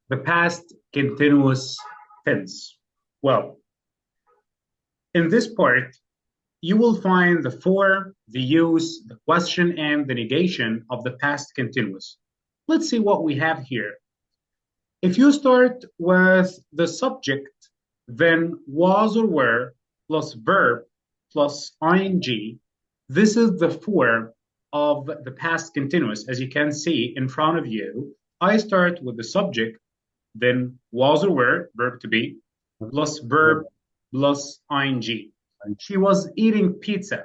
the past continuous tense? Well, in this part, you will find the for, the use, the question, and the negation of the past continuous. Let's see what we have here. If you start with the subject, then was or were plus verb plus ing, this is the form of the past continuous. As you can see in front of you, I start with the subject, then was or were, verb to be, plus verb plus ing. She was eating pizza.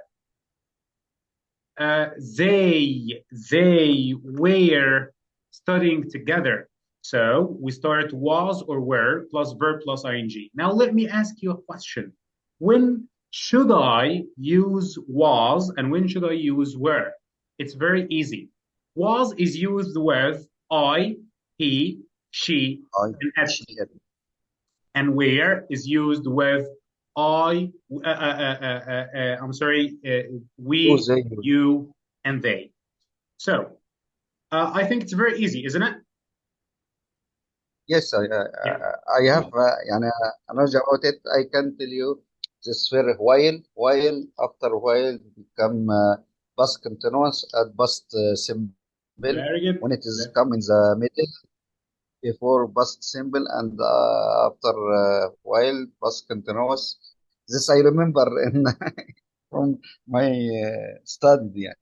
They were studying together. So we start was or were plus verb plus ing. Now let me ask you a question. When should I use was and when should I use were? It's very easy. Was is used with I, he, she, and it. And where is used with I, I'm sorry, we, you, and they. So I think it's very easy, isn't it? Yes, I have, knowledge about it. I can tell you this very while, after while become past continuous and past simple. Very good. When it is come in the middle, before past simple, and after while past continuous. This I remember in from my study. Yeah.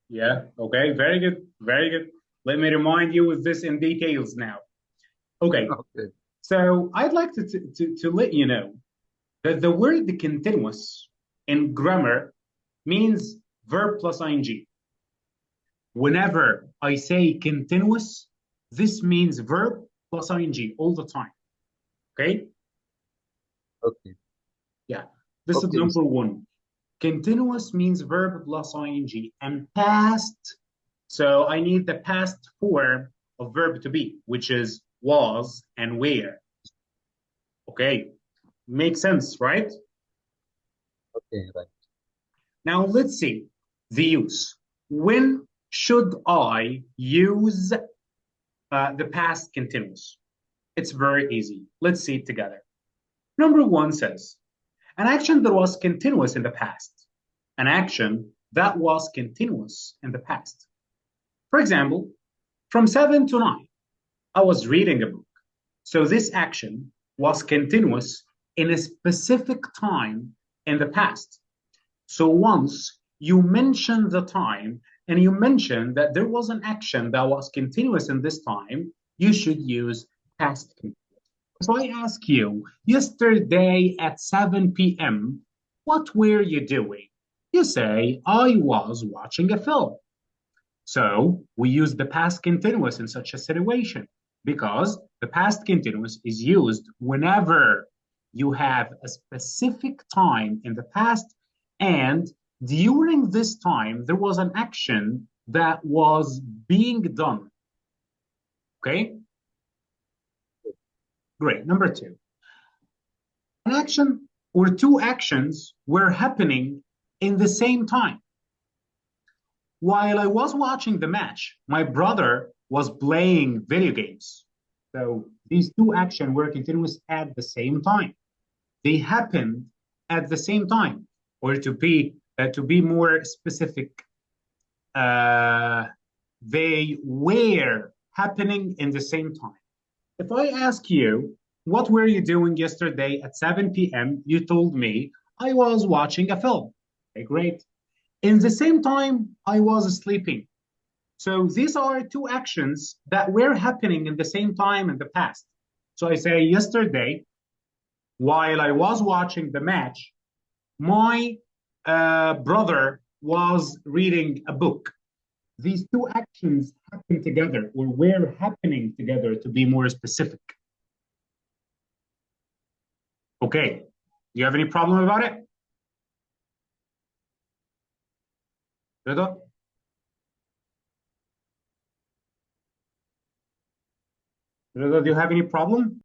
Yeah. Okay. Very good. Very good. Let me remind you with this in details now. Okay. Okay. So I'd like to let you know that the word continuous in grammar means verb plus ing. Whenever I say continuous, this means verb plus ing all the time. Okay? Okay. Yeah. This is number one. Continuous means verb plus ing and past. So I need the past form of verb to be, which is was and were. Okay. Makes sense, right? Okay, right. Now let's see the use. When should I use the past continuous? It's very easy. Let's see it together. Number one says, an action that was continuous in the past. An action that was continuous in the past. For example, from 7 to 9, I was reading a book. So this action was continuous in a specific time in the past. So once you mention the time and you mention that there was an action that was continuous in this time, you should use past continuous. So I ask you, yesterday at 7 p.m., what were you doing? You say, I was watching a film. So we use the past continuous in such a situation because the past continuous is used whenever you have a specific time in the past and during this time there was an action that was being done. Okay? Great. Number two. An action or two actions were happening in the same time. While I was watching the match, my brother was playing video games. So these two actions were continuous at the same time. They happened at the same time. Or to be more specific, they were happening in the same time. If I ask you, what were you doing yesterday at 7 p.m., you told me I was watching a film. Okay, great. In the same time, I was sleeping. So these are two actions that were happening in the same time in the past. So I say yesterday, while I was watching the match, my brother was reading a book. These two actions happened together or were happening together to be more specific. Okay. Do you have any problem about it? رضا؟ Reza, do you have any problem?